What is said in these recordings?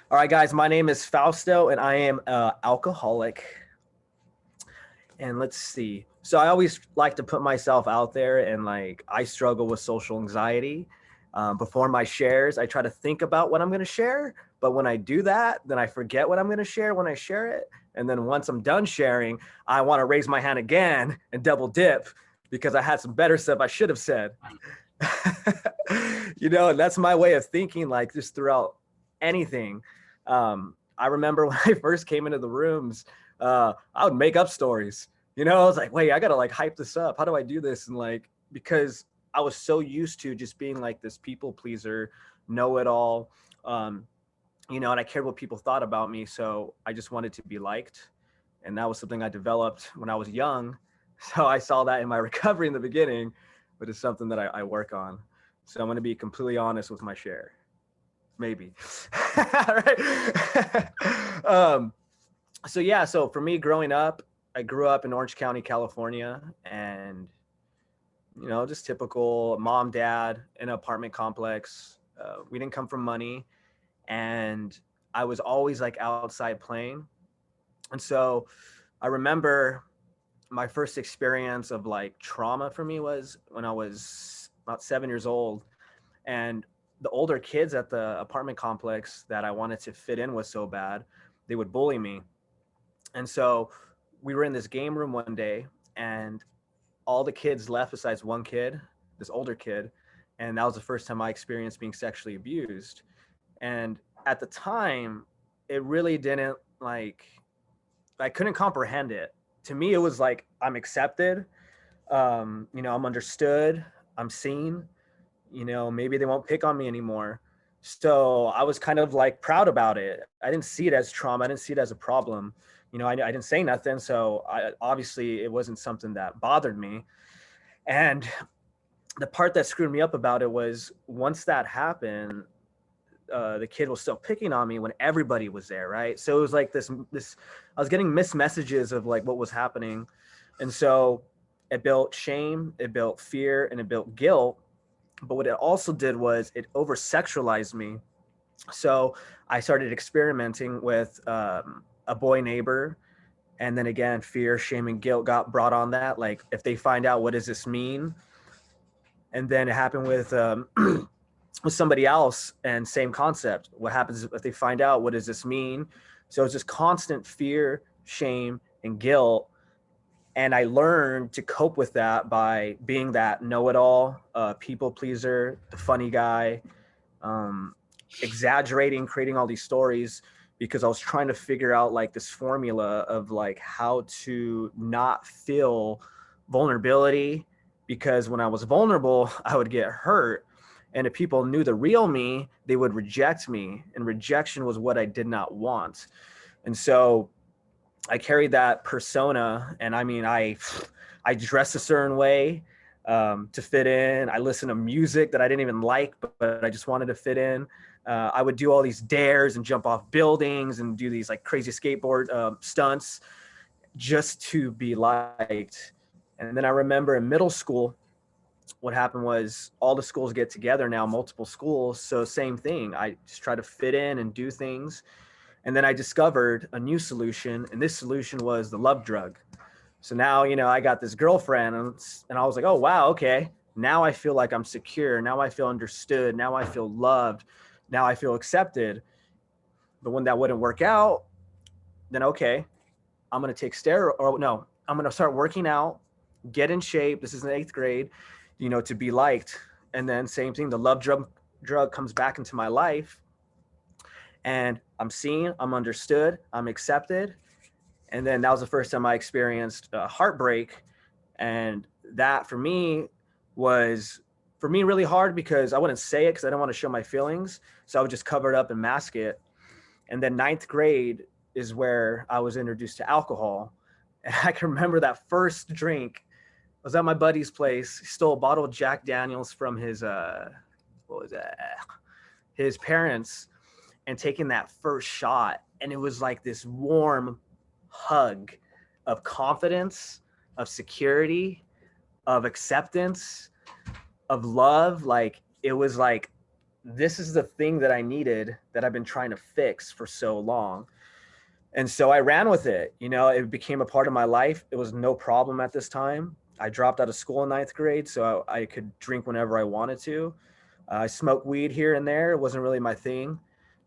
All right, guys, my name is Fausto, and I am an alcoholic. And let's see. So I always like to put myself out there, and like I struggle with social anxiety. Before my shares, I try to think about what I'm going to share. But when I do that, then I forget what I'm going to share when I share it. And then once I'm done sharing, I want to raise my hand again and double dip because I had some better stuff I should have said. And that's my way of thinking, like just throughout anything. I remember when I first came into the rooms, I would make up stories. I was like, wait, I gotta like hype this up. How do I do this? And like, because I was so used to just being like this people pleaser, know it all, and I cared what people thought about me. So I just wanted to be liked. And that was something I developed when I was young. So I saw that in my recovery in the beginning, but it's something that I work on. So I'm going to be completely honest with my share. Maybe. Right? So for me growing up, I grew up in Orange County, California, and just typical mom, dad in an apartment complex. We didn't come from money, and I was always like outside playing. And so I remember my first experience of like trauma for me was when I was about 7 years old. And the older kids at the apartment complex that I wanted to fit in with so bad, they would bully me. And so we were in this game room one day, and all the kids left besides one kid, this older kid. And that was the first time I experienced being sexually abused. And at the time, it really didn't like, I couldn't comprehend it. To me, it was like, I'm accepted, I'm understood, I'm seen, maybe they won't pick on me anymore. So I was kind of like proud about it. I didn't see it as trauma. I didn't see it as a problem. I didn't say nothing. So obviously it wasn't something that bothered me. And the part that screwed me up about it was once that happened, the kid was still picking on me when everybody was there, right? So it was like this. I was getting missed messages of like what was happening, and so it built shame, it built fear, and it built guilt. But what it also did was it over sexualized me. So I started experimenting with a boy neighbor, and then again, fear, shame, and guilt got brought on that. Like, if they find out, what does this mean? And then it happened with with somebody else, and same concept. What happens if they find out? What does this mean? So it's just constant fear, shame, and guilt. And I learned to cope with that by being that know-it-all, people pleaser, the funny guy, um, exaggerating, creating all these stories because I was trying to figure out like this formula of like how to not feel vulnerability, because when I was vulnerable, I would get hurt. And if people knew the real me, they would reject me. And rejection was what I did not want. And so I carried that persona. And I mean, I dressed a certain way to fit in. I listened to music that I didn't even like, but I just wanted to fit in. I would do all these dares and jump off buildings and do these like crazy skateboard stunts just to be liked. And then I remember in middle school, what happened was all the schools get together now, multiple schools. So same thing. I just try to fit in and do things. And then I discovered a new solution, and this solution was the love drug. So now, I got this girlfriend, and I was like, oh, wow, okay. Now I feel like I'm secure. Now I feel understood. Now I feel loved. Now I feel accepted. But when that wouldn't work out, then okay, I'm going to take steroids, or no, I'm going to start working out, get in shape. This is in 8th grade, to be liked. And then same thing, the love drug comes back into my life, and I'm seen, I'm understood, I'm accepted. And then that was the first time I experienced heartbreak. And that was for me really hard because I wouldn't say it because I didn't want to show my feelings. So I would just cover it up and mask it. And then 9th grade is where I was introduced to alcohol. And I can remember that first drink. I was at my buddy's place. He stole a bottle of Jack Daniels from his what was that? His parents, and taking that first shot. And it was like this warm hug of confidence, of security, of acceptance, of love. Like, it was like this is the thing that I needed that I've been trying to fix for so long. And so I ran with it. You know, it became a part of my life. It was no problem at this time. I dropped out of school in ninth grade, so I could drink whenever I wanted to. I smoked weed here and there. It wasn't really my thing.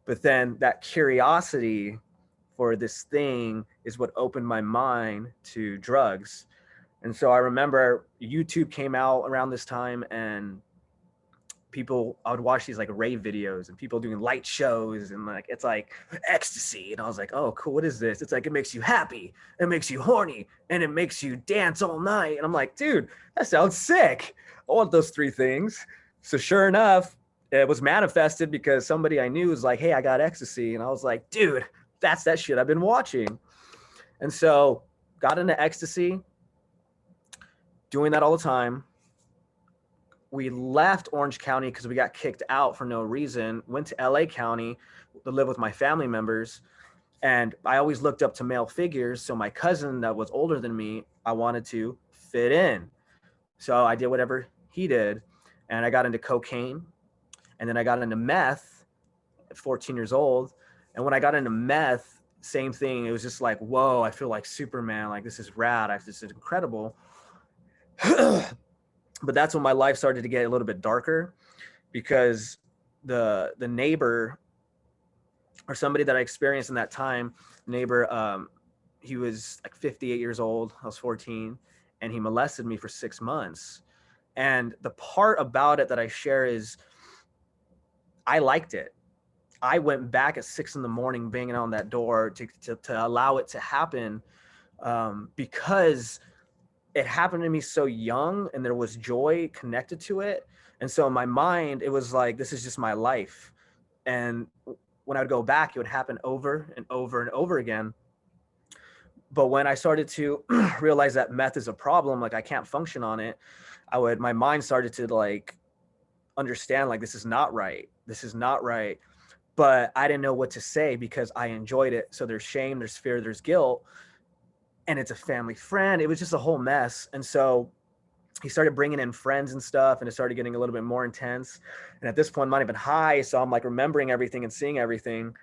But then that curiosity for this thing is what opened my mind to drugs. And so I remember YouTube came out around this time, and I would watch these like rave videos and people doing light shows, and like it's like ecstasy, and I was like, oh cool, what is this? It's like it makes you happy, it makes you horny, and it makes you dance all night. And I'm like, dude, that sounds sick. I want those three things. So sure enough, it was manifested because somebody I knew was like, hey, I got ecstasy. And I was like, dude, that's that shit I've been watching. And so got into ecstasy, doing that all the time. We left Orange County because we got kicked out for no reason, went to LA County to live with my family members. And I always looked up to male figures. So my cousin that was older than me, I wanted to fit in. So I did whatever he did. And I got into cocaine. And then I got into meth at 14 years old. And when I got into meth, same thing. It was just like, whoa, I feel like Superman. Like, this is rad. This is incredible. But that's when my life started to get a little bit darker, because the neighbor, or somebody that I experienced in that time, neighbor, he was like 58 years old. I was 14, and he molested me for 6 months. And the part about it that I share is I liked it. I went back at 6 a.m. banging on that door to allow it to happen, because it happened to me so young and there was joy connected to it. And so in my mind, it was like, this is just my life. And when I would go back, it would happen over and over and over again. But when I started to realize that meth is a problem, like I can't function on it, my mind started to like understand, like, this is not right. This is not right. But I didn't know what to say because I enjoyed it. So there's shame, there's fear, there's guilt. And it's a family friend. It was just a whole mess. And so he started bringing in friends and stuff, and it started getting a little bit more intense. And at this point, I'm not even high. So I'm like remembering everything and seeing everything.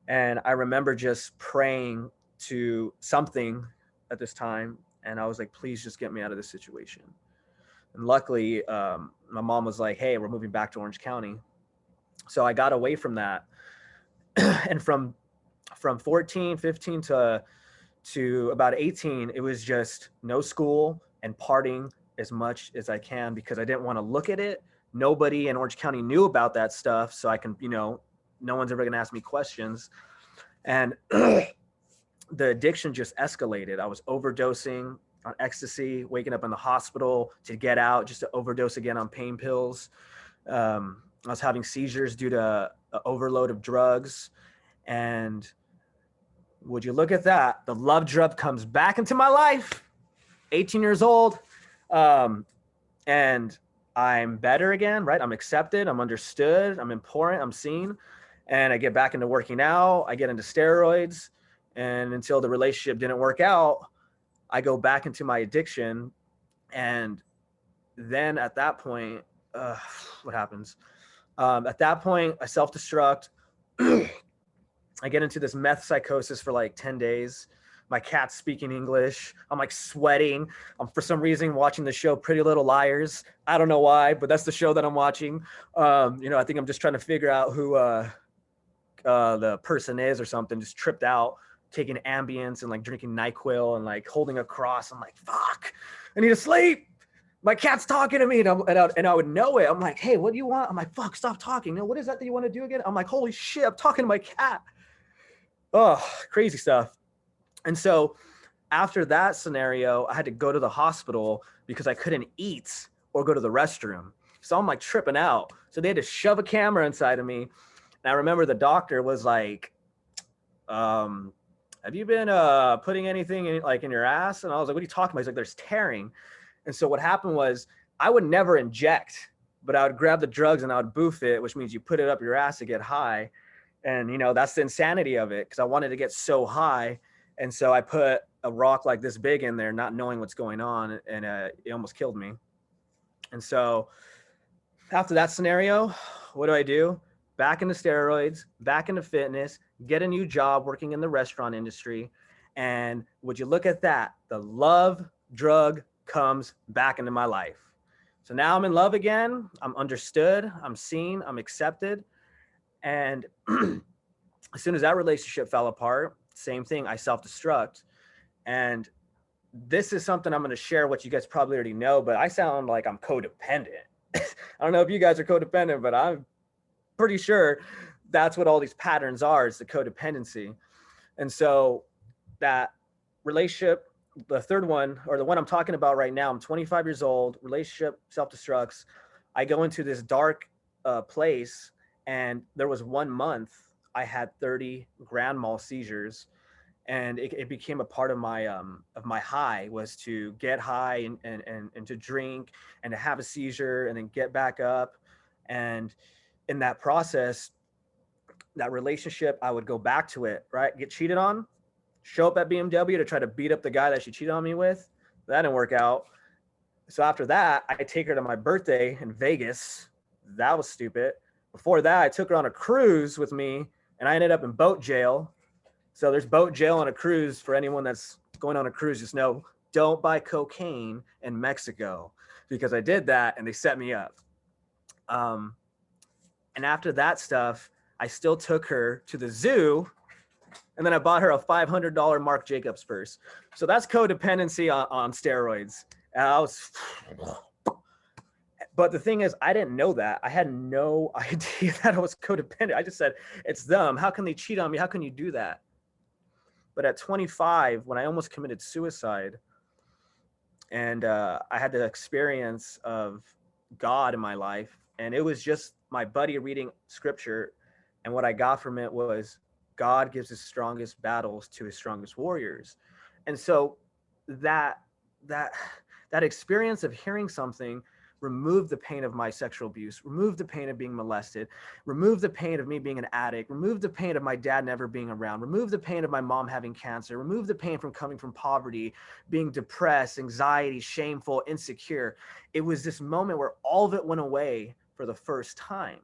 And I remember just praying to something at this time. And I was like, please just get me out of this situation. And luckily, my mom was like, hey, we're moving back to Orange County. So I got away from that. And from 14, 15 to about 18, it was just no school and partying as much as I can, because I didn't want to look at it. Nobody in Orange County knew about that stuff. So I can, no one's ever going to ask me questions. And the addiction just escalated. I was overdosing on ecstasy, waking up in the hospital to get out, just to overdose again on pain pills. I was having seizures due to an overload of drugs. And would you look at that? The love drug comes back into my life, 18 years old. And I'm better again, right? I'm accepted, I'm understood, I'm important, I'm seen. And I get back into working out, I get into steroids. And until the relationship didn't work out, I go back into my addiction. And then at that point, what happens? At that point, I self-destruct. I get into this meth psychosis for like 10 days. My cat's speaking English. I'm like sweating. I'm for some reason watching the show Pretty Little Liars. I don't know why, but that's the show that I'm watching. I think I'm just trying to figure out who the person is or something. Just tripped out, taking Ambience and like drinking NyQuil and like holding a cross. I'm like, fuck, I need to sleep. My cat's talking to me, and I would know it. I'm like, hey, what do you want? I'm like, fuck, stop talking. No, what is that you want to do again? I'm like, holy shit, I'm talking to my cat. Oh, crazy stuff. And so after that scenario, I had to go to the hospital because I couldn't eat or go to the restroom. So I'm like tripping out. So they had to shove a camera inside of me. And I remember the doctor was like, have you been putting anything in your ass? And I was like, what are you talking about? He's like, there's tearing. And so what happened was I would never inject, but I would grab the drugs and I would boof it, which means you put it up your ass to get high. And, that's the insanity of it, because I wanted to get so high. And so I put a rock like this big in there, not knowing what's going on. And it almost killed me. And so After that scenario, what do? Back into steroids, back into fitness, get a new job working in the restaurant industry. And would you look at that? The love drug comes back into my life. So now I'm in love again. I'm understood. I'm seen. I'm accepted. And as soon as that relationship fell apart, same thing, I self-destruct. And this is something I'm going to share, what you guys probably already know, but I sound like I'm codependent. I don't know if you guys are codependent, but I'm pretty sure that's what all these patterns are, is the codependency. And so that relationship, the third one, or the one I'm talking about right now, I'm 25 years old, relationship self-destructs. I go into this dark place, and there was 1 month I had 30 grand mal seizures, and it became a part of my high, was to get high and to drink and to have a seizure and then get back up. And in that process, that relationship, I would go back to it, right? Get cheated on, show up at BMW to try to beat up the guy that she cheated on me with. That didn't work out. So after that, I take her to my birthday in Vegas. That was stupid. Before that, I took her on a cruise with me, and I ended up in boat jail. So there's boat jail on a cruise. For anyone that's going on a cruise, just know, don't buy cocaine in Mexico, because I did that and they set me up. And after that stuff, I still took her to the zoo, and then I bought her a $500 Marc Jacobs purse. So that's codependency on steroids. But the thing is, I didn't know that. I had no idea that I was codependent. I just said, it's them. How can they cheat on me? How can you do that? But at 25, when I almost committed suicide, and I had the experience of God in my life, and it was just my buddy reading scripture, and what I got from it was, God gives his strongest battles to his strongest warriors. And so that that that experience of hearing something removed the pain of my sexual abuse, removed the pain of being molested, removed the pain of me being an addict, removed the pain of my dad never being around, removed the pain of my mom having cancer, removed the pain from coming from poverty, being depressed, anxiety, shameful, insecure. It was this moment where all of it went away for the first time.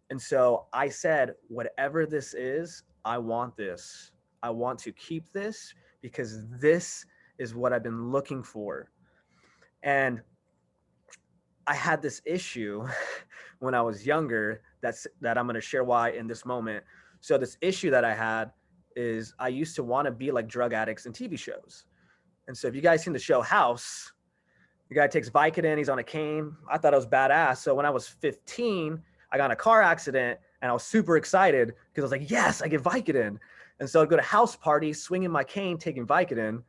And so I said, whatever this is, I want this. I want to keep this, because this is what I've been looking for. And I had this issue when I was younger that I'm going to share why in this moment. So this issue that I had is, I used to want to be like drug addicts in TV shows. And so if you guys seen the show House, the guy takes Vicodin, he's on a cane. I thought it was badass. So when I was 15, I got in a car accident, and I was super excited because I was like, yes, I get Vicodin. And so I'd go to house parties, swinging my cane, taking Vicodin.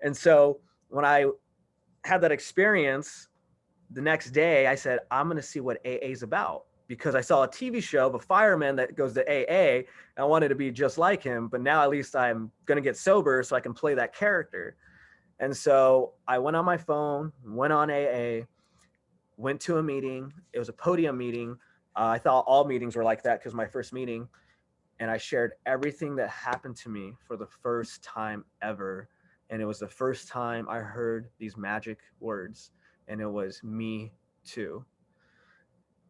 And so when I had that experience, the next day I said, I'm going to see what AA is about, because I saw a TV show of a fireman that goes to AA, and I wanted to be just like him. But now at least I'm going to get sober so I can play that character. And so I went on my phone, went on AA, went to a meeting. It was a podium meeting. I thought all meetings were like that because my first meeting. And I shared everything that happened to me for the first time ever. And it was the first time I heard these magic words. And it was, me too.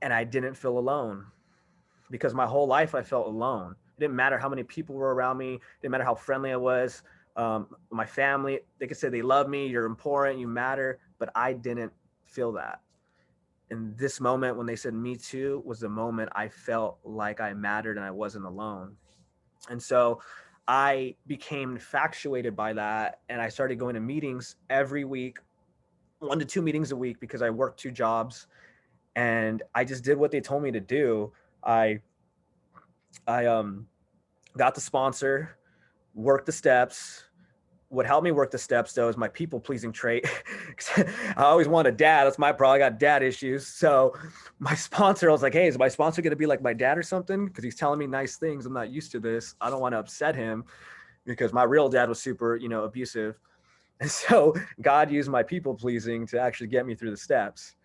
And I didn't feel alone, because my whole life I felt alone. It didn't matter how many people were around me. It didn't matter how friendly I was. My family, they could say they love me, you're important, you matter. But I didn't feel that. And this moment when they said me too was the moment I felt like I mattered and I wasn't alone. And so I became infatuated by that, and I started going to meetings every week, 1 to 2 meetings a week, because I worked 2 jobs, and I just did what they told me to do. I got the sponsor, worked the steps. What helped me work the steps, though, is my people pleasing trait. I always want a dad. That's my problem. I got dad issues. So my sponsor, I was like, hey, is my sponsor going to be like my dad or something? Because he's telling me nice things. I'm not used to this. I don't want to upset him, because my real dad was super, abusive. And so God used my people pleasing to actually get me through the steps.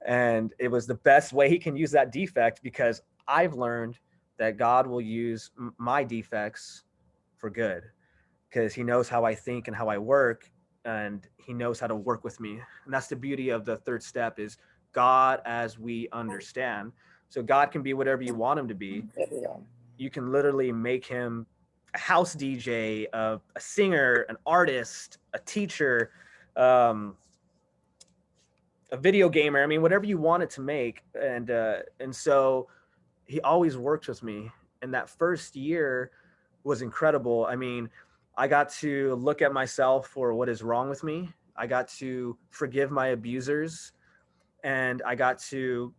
And it was the best way he can use that defect, because I've learned that God will use my defects for good, because he knows how I think and how I work, and he knows how to work with me. And that's the beauty of the third step, is God as we understand. So God can be whatever you want him to be. You can literally make him a house DJ, a singer, an artist, a teacher, um, a video gamer. I mean, whatever you want it to make. And so he always worked with me. And that first year was incredible. I mean, I got to look at myself for what is wrong with me. I got to forgive my abusers, and I got to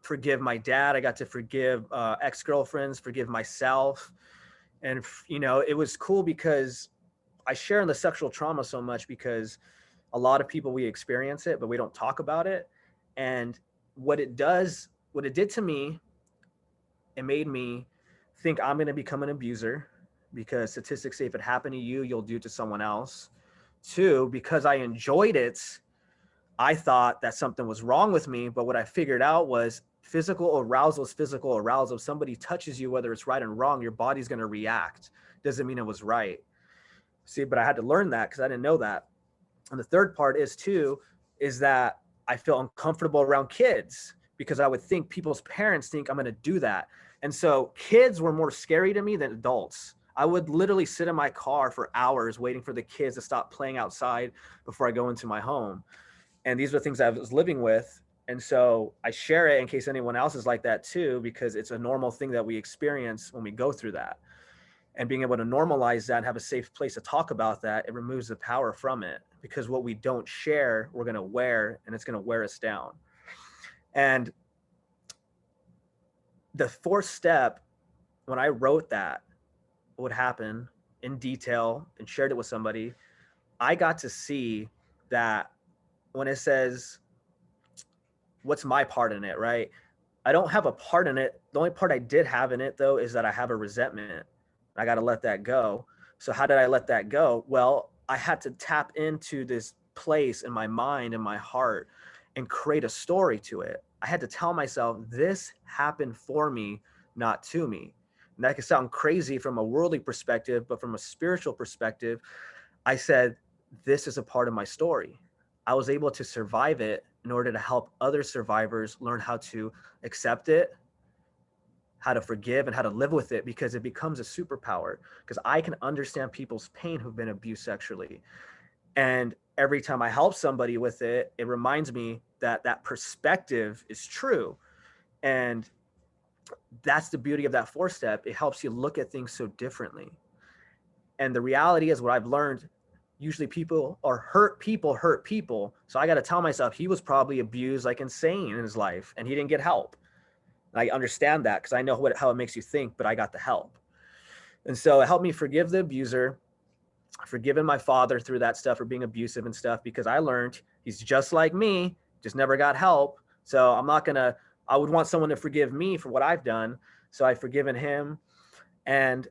forgive my dad. I got to forgive ex-girlfriends, forgive myself. And, you know, it was cool because I share in the sexual trauma so much because a lot of people, we experience it, but we don't talk about it. And what it did to me, it made me think I'm going to become an abuser because statistics say if it happened to you, you'll do it to someone else. Two, because I enjoyed it, I thought that something was wrong with me. But what I figured out was physical arousal is physical arousal. If somebody touches you, whether it's right or wrong, your body's going to react. Doesn't mean it was right. See, but I had to learn that because I didn't know that. And the third part is that I feel uncomfortable around kids because I would think people's parents think I'm going to do that. And so kids were more scary to me than adults. I would literally sit in my car for hours waiting for the kids to stop playing outside before I go into my home. And these are the things I was living with. And so I share it in case anyone else is like that too, because it's a normal thing that we experience when we go through that. And being able to normalize that and have a safe place to talk about that, it removes the power from it, because what we don't share, we're going to wear, and it's going to wear us down. And the fourth step, when I wrote that, what happened in detail and shared it with somebody, I got to see that when it says, what's my part in it, right? I don't have a part in it. The only part I did have in it, though, is that I have a resentment. I got to let that go. So how did I let that go? Well, I had to tap into this place in my mind and my heart and create a story to it. I had to tell myself, this happened for me, not to me. And that could sound crazy from a worldly perspective, but from a spiritual perspective, I said, this is a part of my story. I was able to survive it in order to help other survivors learn how to accept it, how to forgive, and how to live with it, because it becomes a superpower. Because I can understand people's pain who've been abused sexually. And every time I help somebody with it, it reminds me that that perspective is true. And that's the beauty of that fourth step. It helps you look at things so differently. And the reality is, what I've learned, usually people hurt people. So I got to tell myself, he was probably abused like insane in his life and he didn't get help. I understand that because I know how it makes you think, but I got the help. And so it helped me forgive the abuser, forgiven my father through that stuff for being abusive and stuff, because I learned he's just like me, just never got help. So I would want someone to forgive me for what I've done. So I've forgiven him. And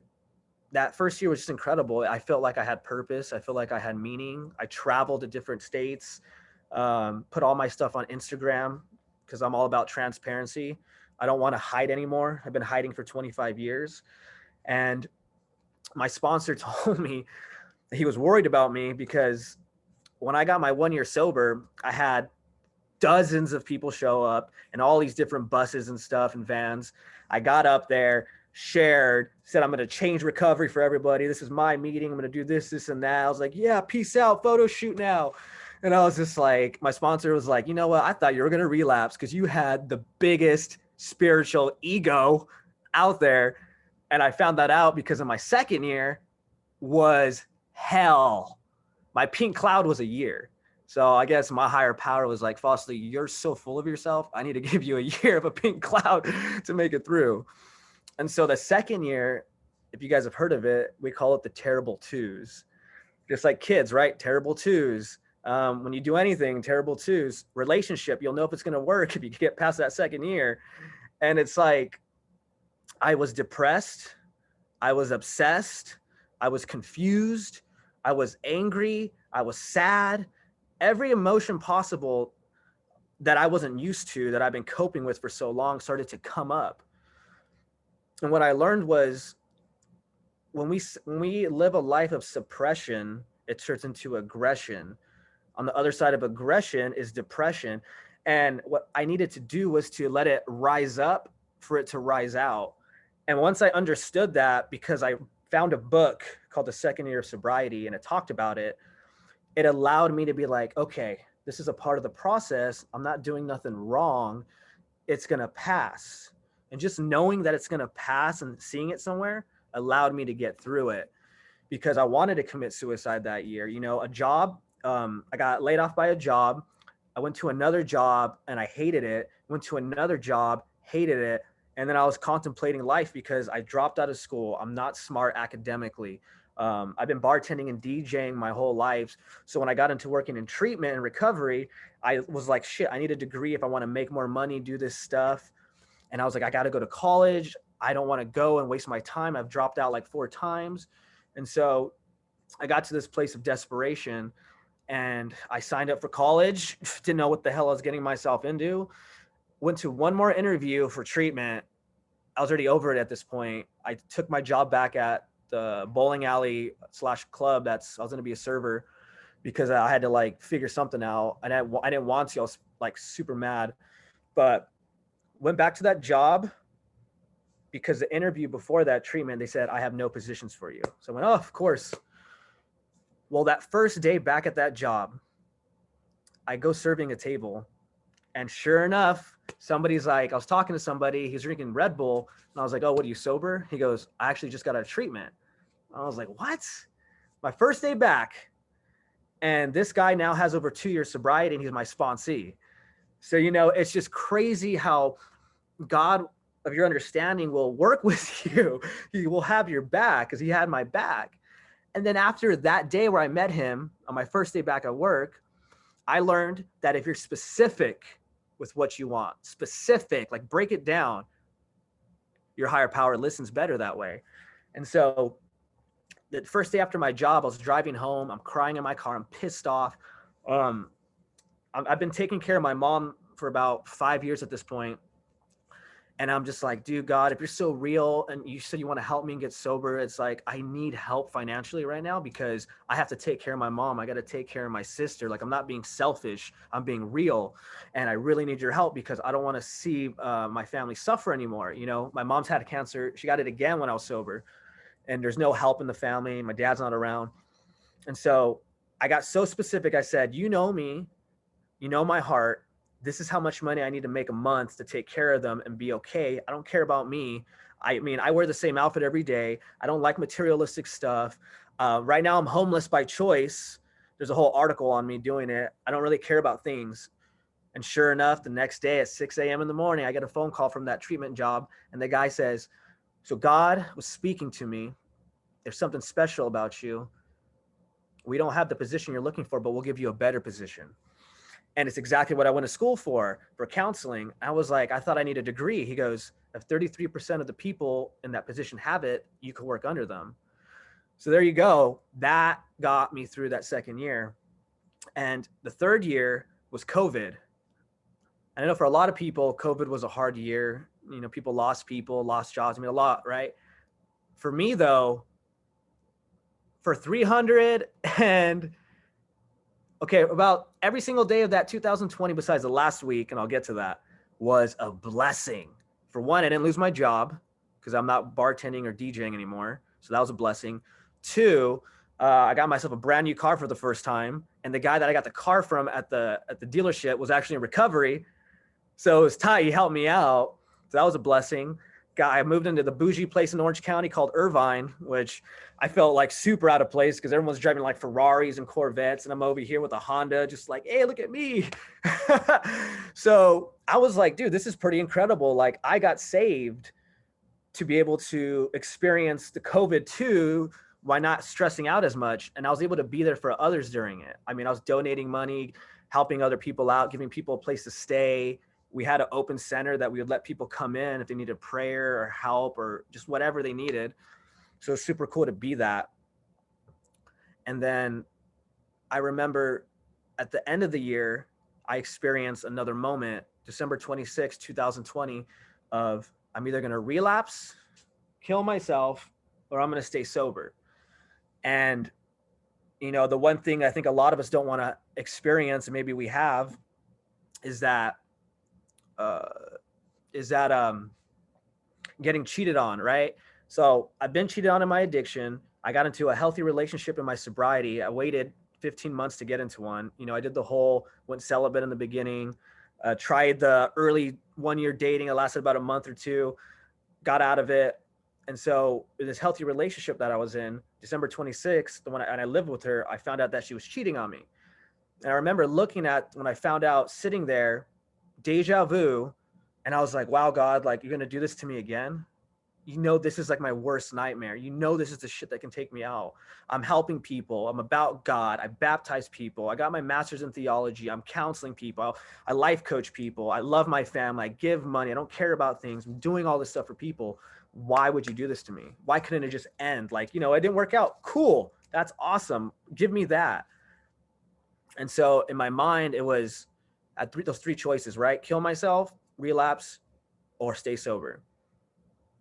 that first year was just incredible. I felt like I had purpose. I felt like I had meaning. I traveled to different states, put all my stuff on Instagram because I'm all about transparency. I don't want to hide anymore. I've been hiding for 25 years. And my sponsor told me he was worried about me because when I got my 1 year sober, I had dozens of people show up and all these different buses and stuff and vans. I got up there, shared, said, I'm going to change recovery for everybody. This is my meeting. I'm going to do this, this, and that. I was like, yeah, peace out, photo shoot now. And I was just like, my sponsor was like, you know what? I thought you were going to relapse because you had the biggest spiritual ego out there. And I found that out because in my second year was hell. My pink cloud was a year. So I guess my higher power was like, Fausto, you're so full of yourself. I need to give you a year of a pink cloud to make it through. And so the second year, if you guys have heard of it, we call it the terrible twos. Just like kids, right? Terrible twos. When you do anything, terrible twos. Relationship, you'll know if it's going to work if you get past that second year. And it's like, I was depressed. I was obsessed. I was confused. I was angry. I was sad. Every emotion possible that I wasn't used to, that I've been coping with for so long, started to come up. And what I learned was when we live a life of suppression, it turns into aggression. On the other side of aggression is depression. And what I needed to do was to let it rise up for it to rise out. And once I understood that, because I found a book called The Second Year of Sobriety and it talked about it, it allowed me to be like, okay, this is a part of the process. I'm not doing nothing wrong. It's going to pass. And just knowing that it's going to pass and seeing it somewhere allowed me to get through it, because I wanted to commit suicide that year. You know, a job, I got laid off by a job. I went to another job and I hated it. Went to another job, hated it. And then I was contemplating life because I dropped out of school. I'm not smart academically. I've been bartending and DJing my whole life. So when I got into working in treatment and recovery, I was like, shit, I need a degree if I want to make more money, do this stuff. And I was like, I got to go to college. I don't want to go and waste my time. I've dropped out like 4 times. And so I got to this place of desperation and I signed up for college. Didn't know what the hell I was getting myself into. Went to one more interview for treatment. I was already over it at this point. I took my job back at the bowling alley / club. I was going to be a server because I had to like figure something out. And I didn't want to. I was like super mad, but went back to that job because the interview before that treatment, they said, I have no positions for you. So I went, oh, of course. Well, that first day back at that job, I go serving a table. And sure enough, somebody's like, I was talking to somebody, he's drinking Red Bull. And I was like, oh, what are you, sober? He goes, I actually just got out of treatment. I was like, what? My first day back. And this guy now has over 2 years sobriety and he's my sponsee. So, you know, it's just crazy how God of your understanding will work with you. He will have your back because he had my back. And then after that day where I met him on my first day back at work, I learned that if you're specific with what you want, specific, like break it down, your higher power listens better that way. And so the first day after my job, I was driving home. I'm crying in my car. I'm pissed off. I've been taking care of my mom for about 5 years at this point. And I'm just like, dude, God, if you're so real and you said you want to help me and get sober, it's like, I need help financially right now because I have to take care of my mom. I got to take care of my sister. Like, I'm not being selfish. I'm being real. And I really need your help because I don't want to see my family suffer anymore. You know, my mom's had cancer. She got it again when I was sober and there's no help in the family. My dad's not around. And so I got so specific. I said, you know me, you know my heart. This is how much money I need to make a month to take care of them and be okay. I don't care about me. I mean, I wear the same outfit every day. I don't like materialistic stuff. Right now I'm homeless by choice. There's a whole article on me doing it. I don't really care about things. And sure enough, the next day at 6 a.m. in the morning, I get a phone call from that treatment job. And the guy says, so God was speaking to me. There's something special about you. We don't have the position you're looking for, but we'll give you a better position. And it's exactly what I went to school for counseling. I was like, I thought I need a degree. He goes, if 33% of the people in that position have it, you can work under them. So there you go. That got me through that second year. And the third year was COVID. And I know for a lot of people, COVID was a hard year. You know, people, lost jobs. I mean, a lot, right? For me, though, for 300 and okay, about every single day of that 2020, besides the last week, and I'll get to that, was a blessing. For one, I didn't lose my job because I'm not bartending or DJing anymore. So that was a blessing. 2, I got myself a brand new car for the first time. And the guy that I got the car from at the dealership was actually in recovery. So it was tight. He helped me out. So that was a blessing. I moved into the bougie place in Orange County called Irvine, which I felt like super out of place because everyone's driving like Ferraris and Corvettes. And I'm over here with a Honda, just like, hey, look at me. So I was like, dude, this is pretty incredible. Like, I got saved to be able to experience the COVID too, while not stressing out as much. And I was able to be there for others during it. I mean, I was donating money, helping other people out, giving people a place to stay. We had an open center that we would let people come in if they needed prayer or help or just whatever they needed. So it's super cool to be that. And then I remember at the end of the year, I experienced another moment, December 26, 2020, of I'm either going to relapse, kill myself, or I'm going to stay sober. And, you know, the one thing I think a lot of us don't want to experience, and maybe we have, is that uh, is that getting cheated on, right? So I've been cheated on in my addiction. I got into a healthy relationship in my sobriety. I waited 15 months to get into one. You know, I did the whole went celibate in the beginning, tried the early 1 year dating. It lasted about a month or two, got out of it. And so in this healthy relationship that I was in, December 26th, the one and I lived with her, I found out that she was cheating on me. And I remember looking at when I found out, sitting there, deja vu, and I was like, wow, God, like, you're going to do this to me again? You know, this is like my worst nightmare. You know, this is the shit that can take me out. I'm helping people. I'm about God. I baptize people. I got my master's in theology. I'm counseling people. I life coach people. I love my family. I give money. I don't care about things. I'm doing all this stuff for people. Why would you do this to me? Why couldn't it just end? Like, you know, it didn't work out. Cool. That's awesome. Give me that. And so in my mind, it was at those three choices, right? Kill myself, relapse, or stay sober.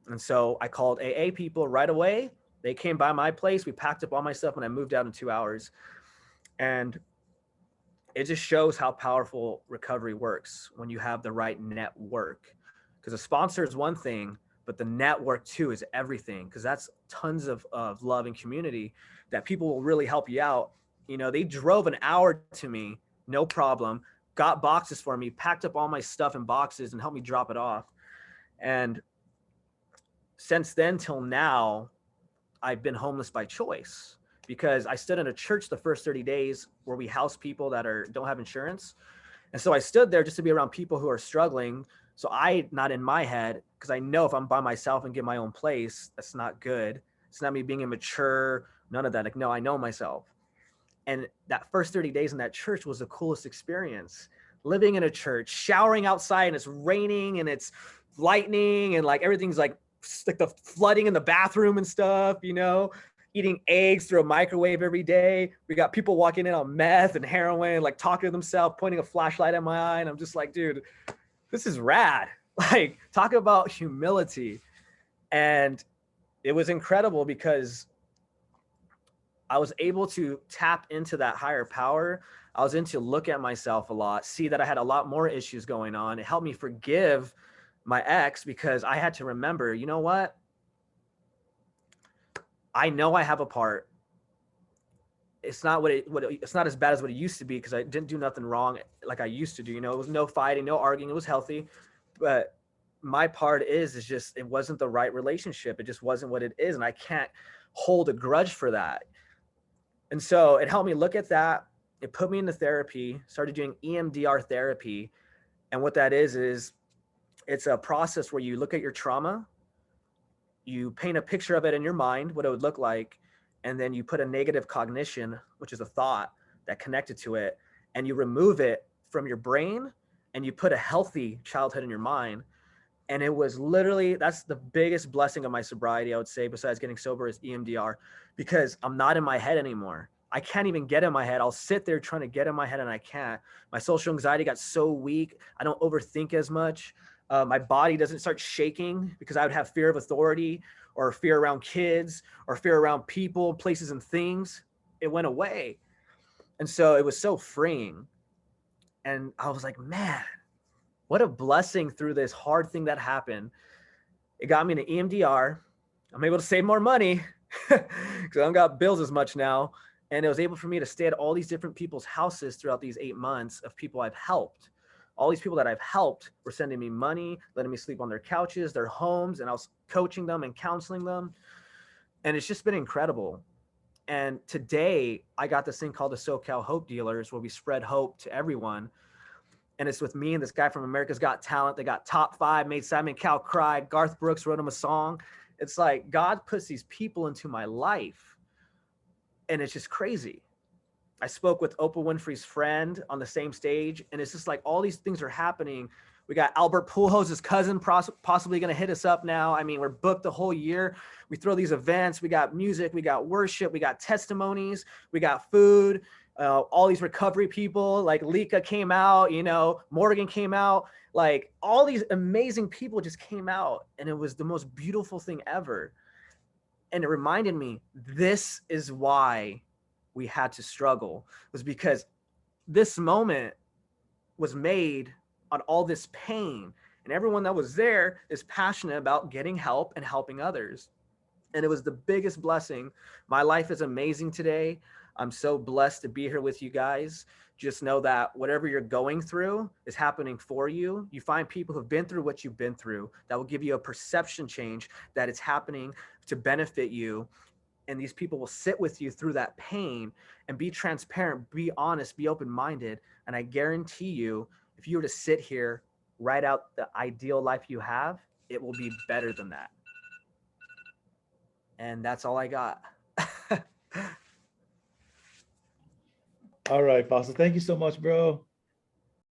And so I called AA people right away. They came by my place. We packed up all my stuff and I moved out in 2 hours. And it just shows how powerful recovery works when you have the right network. Because a sponsor is one thing, but the network too is everything. Because that's tons of love and community that people will really help you out. You know, they drove an hour to me, no problem, got boxes for me, packed up all my stuff in boxes and helped me drop it off. And since then till now, I've been homeless by choice because I stood in a church the first 30 days where we house people that don't have insurance. And so I stood there just to be around people who are struggling. So I, not in my head, because I know if I'm by myself and get my own place, that's not good. It's not me being immature, none of that. Like, no, I know myself. And that first 30 days in that church was the coolest experience. Living in a church, showering outside and it's raining and it's lightning and like everything's like the flooding in the bathroom and stuff, you know, eating eggs through a microwave every day. We got people walking in on meth and heroin, like talking to themselves, pointing a flashlight at my eye. And I'm just like, dude, this is rad. Like, talk about humility. And it was incredible because I was able to tap into that higher power. I was into look at myself a lot, see that I had a lot more issues going on. It helped me forgive my ex because I had to remember, you know what? I know I have a part. It's not it's not as bad as what it used to be because I didn't do nothing wrong like I used to do. You know, it was no fighting, no arguing. It was healthy, but my part is just it wasn't the right relationship. It just wasn't what it is, and I can't hold a grudge for that. And so it helped me look at that. It put me into therapy. Started doing EMDR therapy, and what that is it's a process where you look at your trauma, you paint a picture of it in your mind, what it would look like, and then you put a negative cognition, which is a thought that connected to it, and you remove it from your brain and you put a healthy childhood in your mind. And it was literally, that's the biggest blessing of my sobriety, I would say, besides getting sober, is EMDR, because I'm not in my head anymore. I can't even get in my head. I'll sit there trying to get in my head and I can't. My social anxiety got so weak. I don't overthink as much. My body doesn't start shaking because I would have fear of authority or fear around kids or fear around people, places, and things. It went away. And so it was so freeing. And I was like, man, what a blessing through this hard thing that happened. It got me into EMDR. I'm able to save more money because I don't got bills as much now. And it was able for me to stay at all these different people's houses throughout these 8 months of people I've helped. All these people that I've helped were sending me money, letting me sleep on their couches, their homes, and I was coaching them and counseling them. And it's just been incredible. And today I got this thing called the SoCal Hope Dealers, where we spread hope to everyone. And it's with me and this guy from America's Got Talent. They got top 5, made Simon Cowell cry. Garth Brooks wrote him a song. It's like God puts these people into my life. And it's just crazy. I spoke with Oprah Winfrey's friend on the same stage, and it's just like all these things are happening. We got Albert Pujols' cousin possibly going to hit us up now. I mean, we're booked the whole year. We throw these events. We got music. We got worship. We got testimonies. We got food. All these recovery people, like Lika came out, you know, Morgan came out. Like all these amazing people just came out, and it was the most beautiful thing ever. And it reminded me, this is why we had to struggle, was because this moment was made on all this pain. And everyone that was there is passionate about getting help and helping others. And it was the biggest blessing. My life is amazing today. I'm so blessed to be here with you guys. Just know that whatever you're going through is happening for you. You find people who've been through what you've been through that will give you a perception change that it's happening to benefit you. And these people will sit with you through that pain and be transparent, be honest, be open minded. And I guarantee you, if you were to sit here, write out the ideal life you have, it will be better than that. And that's all I got. All right, Fausto. Thank you so much, bro.